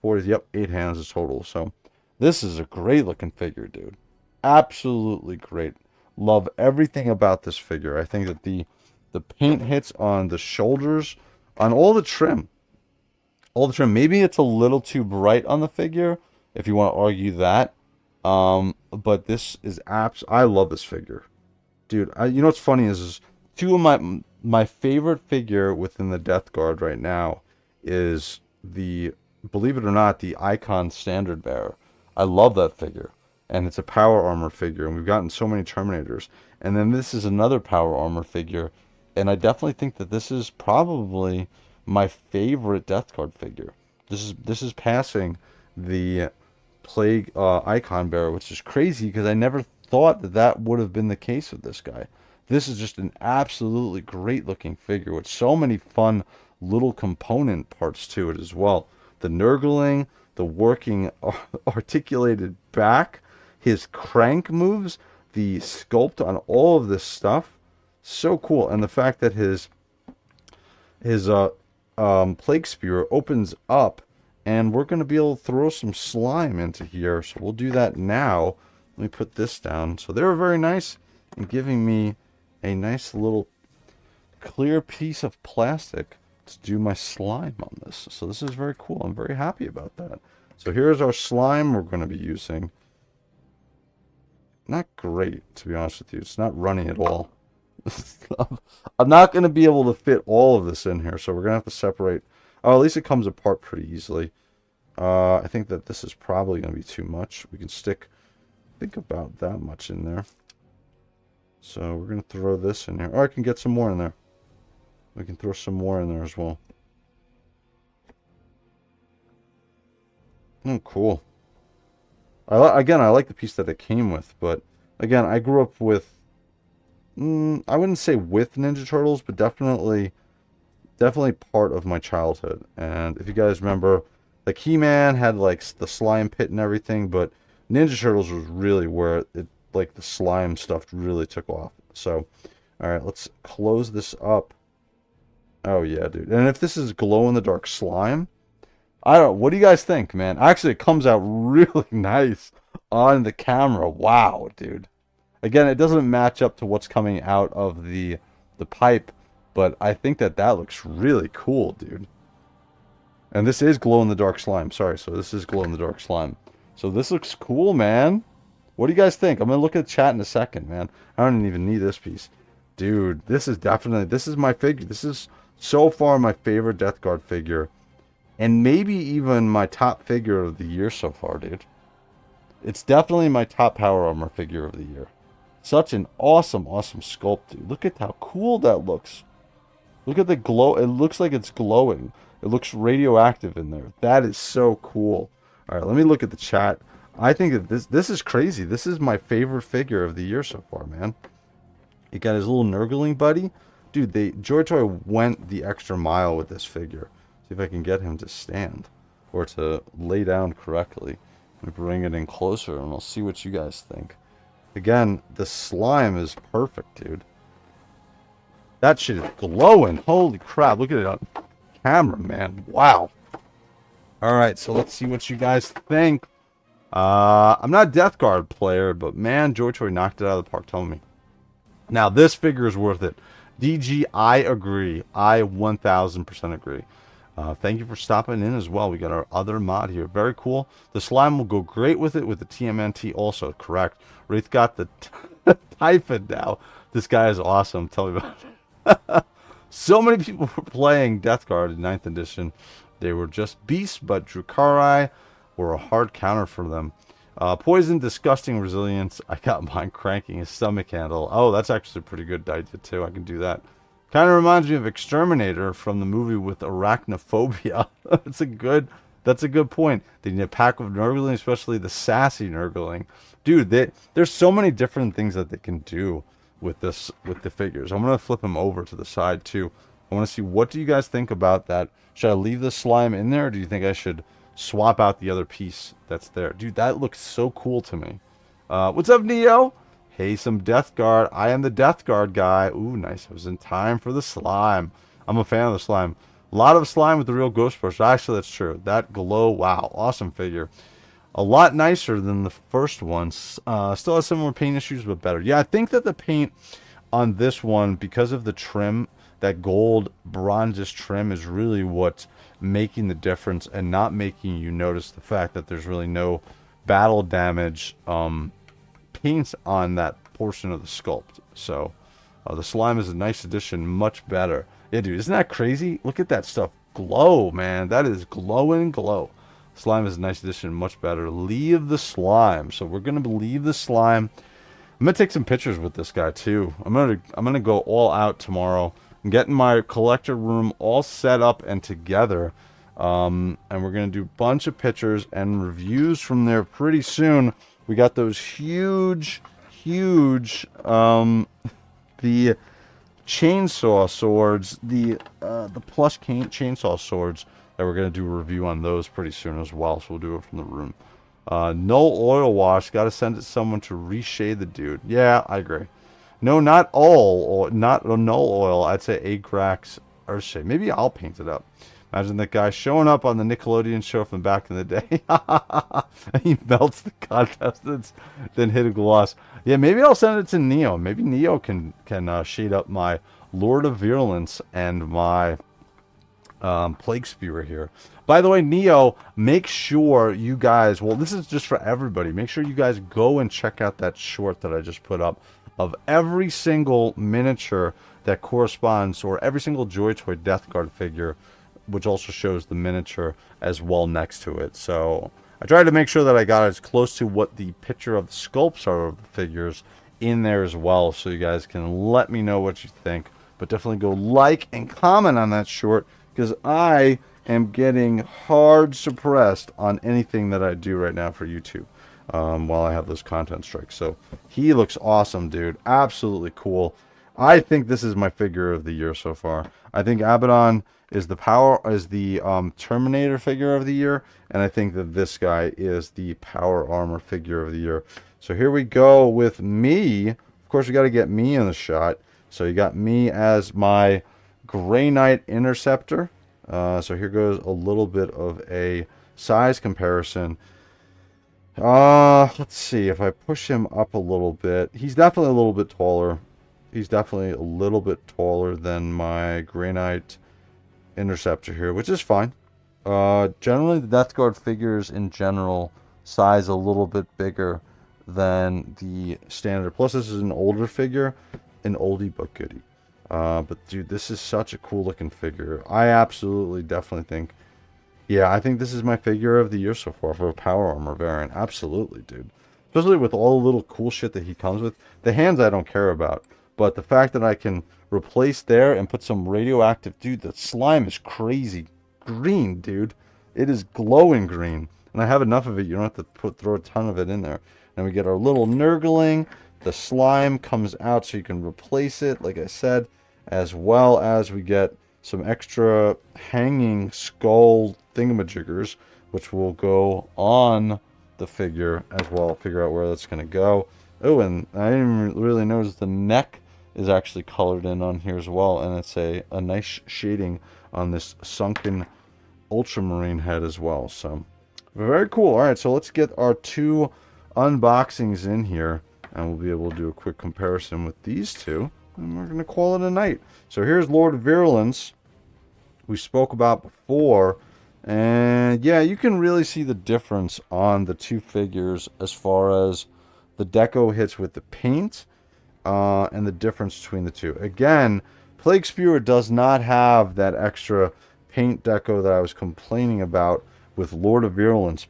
4, yep, 8 hands is total. So this is a great looking figure, dude. Absolutely great. Love everything about this figure. I think that the paint hits on the shoulders, on all the trim. Maybe it's a little too bright on the figure, if you want to argue that. But this is I love this figure. Dude, you know what's funny is 2 of my favorite figure within the Death Guard right now is the, believe it or not, the Icon Standard Bearer. I love that figure. And it's a power armor figure, and we've gotten so many Terminators. And then this is another power armor figure, and I definitely think that this is probably my favorite Death Guard figure. This is passing the Plague Icon Bearer, which is crazy because I never thought that would have been the case with this guy. This is just an absolutely great looking figure with so many fun little component parts to it as well. The Nurgling, the working articulated back, his crank moves, the sculpt on all of this stuff, so cool. And the fact that his plague spear opens up, and we're going to be able to throw some slime into here. So we'll do that now. Let me put this down. So they were very nice in giving me a nice little clear piece of plastic to do my slime on this. So this is very cool. I'm very happy about that. So here's our slime we're going to be using. Not great, to be honest with you. It's not running at all. I'm not going to be able to fit all of this in here. So we're going to have to separate. Oh, at least it comes apart pretty easily. I think that this is probably going to be too much. We can stick, I think, about that much in there. So we're going to throw this in here. Or I can get some more in there. We can throw some more in there as well. Oh, cool. Again, I like the piece that it came with. But, again, I grew up with, I wouldn't say with Ninja Turtles, but definitely part of my childhood. And if you guys remember, like, He-Man had like the slime pit and everything, but Ninja Turtles was really where it like the slime stuff really took off. So, all right, let's close this up. Oh yeah, dude. And if this is glow in the dark slime, I don't know, what do you guys think, man? Actually, it comes out really nice on the camera. Wow, dude. Again, it doesn't match up to what's coming out of the pipe, but I think that looks really cool, dude. And this is glow-in-the-dark slime. Sorry, so this is glow-in-the-dark slime. So this looks cool, man. What do you guys think? I'm going to look at the chat in a second, man. I don't even need this piece. Dude, this is my figure. This is so far my favorite Death Guard figure. And maybe even my top figure of the year so far, dude. It's definitely my top power armor figure of the year. Such an awesome, awesome sculpt, dude. Look at how cool that looks. Look at the glow. It looks like it's glowing. It looks radioactive in there. That is so cool. All right, let me look at the chat. I think that this is crazy. This is my favorite figure of the year so far, man. He got his little Nurgling buddy. Dude, JOYTOY went the extra mile with this figure. See if I can get him to stand or to lay down correctly. Let me bring it in closer and we'll see what you guys think. Again, the slime is perfect, dude. That shit is glowing. Holy crap. Look at it on camera, man. Wow. Alright, so let's see what you guys think. I'm not a Death Guard player, but man, JOYTOY knocked it out of the park, tell me. Now, this figure is worth it. DG, I agree. I 1000% agree. Thank you for stopping in as well. We got our other mod here. Very cool. The slime will go great with it with the TMNT also. Correct. Wraith got the Typhon now. This guy is awesome. Tell me about it. So many people were playing Death Guard in 9th edition. They were just beasts, but Drukhari were a hard counter for them. Poison, disgusting resilience. I got mine cranking his stomach handle. Oh, that's actually a pretty good idea too. I can do that. Kind of reminds me of Exterminator from the movie with arachnophobia. That's a good point. They need a pack of Nurgling, especially the sassy Nurgling. Dude, there's so many different things that they can do with the figures. I'm gonna flip them over to the side too. I want to see, what do you guys think about that? Should I leave the slime in there, or do you think I should swap out the other piece that's there? Dude, that looks so cool to me. What's up, Neo? Hey, some Death Guard. I am the Death Guard guy. Ooh, nice. I was in time for the slime. I'm a fan of the slime. A lot of slime with the real ghost brush. Actually, that's true. That glow, wow. Awesome figure. A lot nicer than the first one. Still has similar paint issues, but better. Yeah, I think that the paint on this one, because of the trim, that gold bronzish trim, is really what's making the difference and not making you notice the fact that there's really no battle damage paints on that portion of the sculpt. So the slime is a nice addition, much better. Yeah, dude, isn't that crazy? Look at that stuff glow, man. That is glowing glow. Slime is a nice addition, much better. Leave the slime. So we're gonna leave the slime. I'm gonna take some pictures with this guy too. I'm gonna go all out tomorrow. I'm getting my collector room all set up and together, and we're gonna do a bunch of pictures and reviews from there pretty soon. We got those huge the chainsaw swords, the plush chainsaw swords, that we're going to do a review on those pretty soon as well, so we'll do it from the room. No oil wash, got to send it to someone to reshade the dude. Yeah, I agree. No, not all, or not no oil. I'd say Agrax or shade. Maybe I'll paint it up. Imagine that guy showing up on the Nickelodeon show from back in the day. He melts the contestants, then hit a gloss. Yeah, maybe I'll send it to Neo. Maybe Neo can shade up my Lord of Virulence and my Plague Spewer here. By the way, Neo, make sure you guys, well, this is just for everybody. Make sure you guys go and check out that short that I just put up of every single miniature that corresponds, or every single JOYTOY Death Guard figure, which also shows the miniature as well next to it. So I tried to make sure that I got as close to what the picture of the sculpts are of the figures in there as well, so you guys can let me know what you think. But definitely go like and comment on that short, because I am getting hard suppressed on anything that I do right now for YouTube while I have those content strikes. So he looks awesome, dude. Absolutely cool. I think this is my figure of the year so far. I think Abaddon is the Terminator figure of the year, and I think that this guy is the power armor figure of the year. So here we go with me. Of course, we got to get me in the shot. So you got me as my Grey Knight Interceptor. So here goes a little bit of a size comparison. Let's see if I push him up a little bit. He's definitely a little bit taller. He's definitely a little bit taller than my Grey Knight Interceptor here, which is fine. Generally, the Death Guard figures in general size a little bit bigger than the standard. Plus, this is an older figure, an oldie but goodie. But dude, this is such a cool looking figure. I absolutely definitely think, yeah, I think this is my figure of the year so far for a power armor variant. Absolutely, dude. Especially with all the little cool shit that he comes with. The hands I don't care about, but the fact that I can replace there and put some radioactive, dude, the slime is crazy green, dude. It is glowing green, and I have enough of it. You don't have to throw a ton of it in there. And we get our little Nurgling. The slime comes out so you can replace it, like I said, as well as we get some extra hanging skull thingamajiggers, which will go on the figure as well. Figure out where that's going to go. Oh, and I didn't really notice the neck is actually colored in on here as well, and it's a nice shading on this sunken ultramarine head as well. So very cool. All right, so let's get our two unboxings in here, and we'll be able to do a quick comparison with these two, and we're going to call it a night. So here's Lord Virulence, we spoke about before, and yeah, you can really see the difference on the two figures as far as the deco hits with the paint and the difference between the two. Again, Plague-Spewer does not have that extra paint deco that I was complaining about with Lord of Virulence.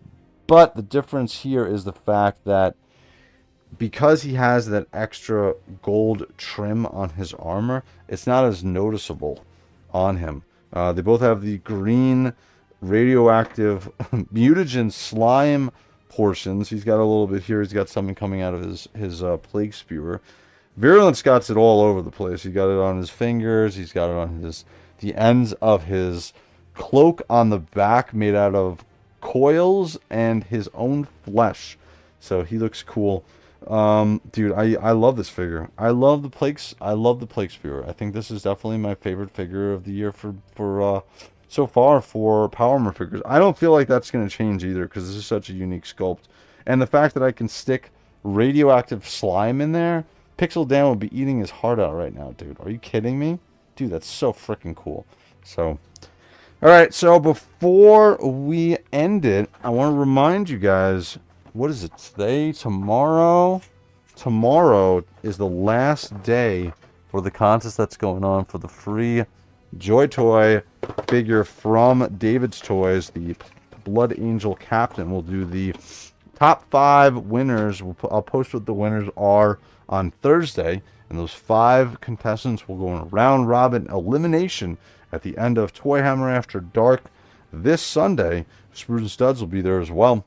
But the difference here is the fact that because he has that extra gold trim on his armor, it's not as noticeable on him. They both have the green radioactive mutagen slime portions. He's got a little bit here. He's got something coming out of his Plague-Spewer. Virulence got it all over the place. He got it on his fingers. He's got it on the ends of his cloak on the back, made out of coils and his own flesh. So he looks cool. Dude, I love this figure. I love the Plague-Spewer. I think this is definitely my favorite figure of the year for so far for Power Armor figures. I don't feel like that's going to change either, because this is such a unique sculpt. And the fact that I can stick radioactive slime in there, Pixel Dan would be eating his heart out right now, dude. Are you kidding me? Dude, that's so freaking cool. So, alright, so before we end it, I want to remind you guys, what is it today? Tomorrow? Tomorrow is the last day for the contest that's going on for the free JOYTOY figure from David's Toys. The Blood Angel Captain will do the top 5 winners. I'll post what the winners are on Thursday, and those 5 contestants will go in a round robin elimination at the end of Toy Hammer After Dark this Sunday. Sprues and Studs will be there as well,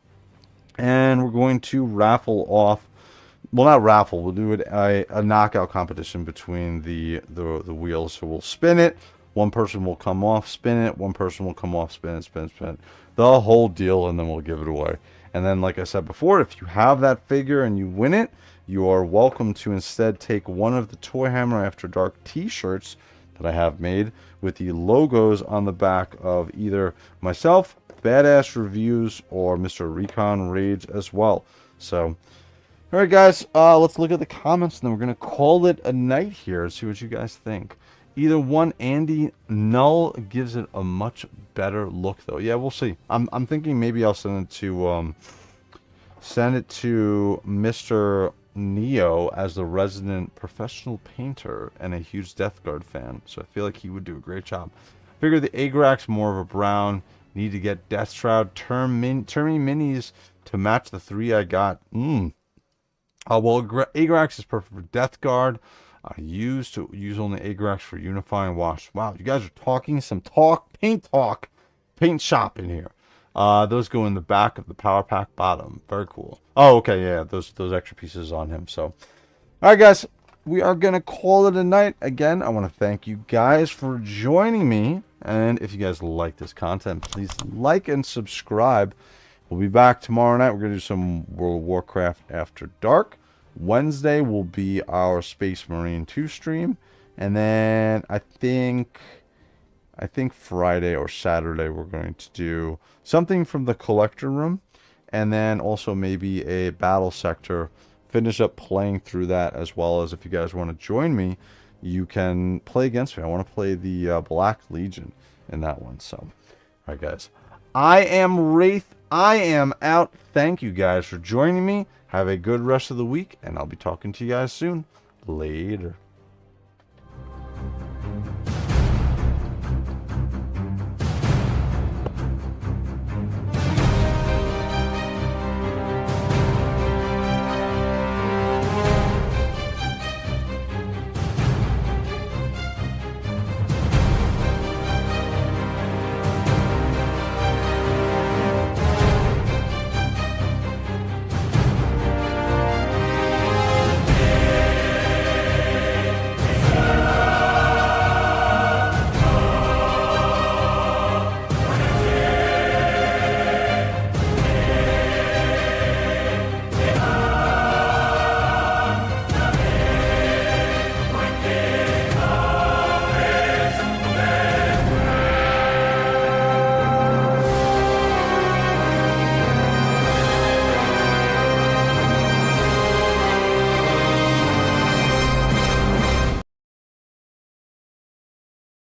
and we're going to raffle off, well, not raffle, we'll do it a knockout competition between the wheels. So we'll spin it, one person will come off, spin it, one person will come off, spin it, spin it, the whole deal, and then we'll give it away. And then, like I said before, if you have that figure and you win it, you are welcome to instead take one of the Toy Hammer After Dark t-shirts that I have made with the logos on the back of either myself, Badass Reviews, or Mr. Recon Rage as well. So, alright guys, let's look at the comments, and then we're going to call it a night here and see what you guys think. Either one, Andy Null gives it a much better look though. Yeah, we'll see. I'm thinking maybe I'll send it to Mr. Neo as the resident professional painter and a huge Death Guard fan. So I feel like he would do a great job. Figure the Agrax more of a brown. Need to get Death Shroud Termi minis to match the 3 I got. Well, Agrax is perfect for Death Guard. I use only Agrax for Unifying Wash. Wow, you guys are talking some paint shop in here. Those go in the back of the Power Pack bottom. Very cool. Oh, okay, yeah, those extra pieces on him. So, all right, guys, we are gonna call it a night. Again, I want to thank you guys for joining me. And if you guys like this content, please like and subscribe. We'll be back tomorrow night. We're gonna do some World of Warcraft After Dark. Wednesday will be our Space Marine 2 stream, and then I think Friday or Saturday we're going to do something from the collector room, and then also maybe a battle sector. Finish up playing through that, as well as if you guys want to join me, you can play against me. I want to play the Black Legion in that one. So, all right, guys, I am Wraith. I am out. Thank you guys for joining me. Have a good rest of the week, and I'll be talking to you guys soon. Later.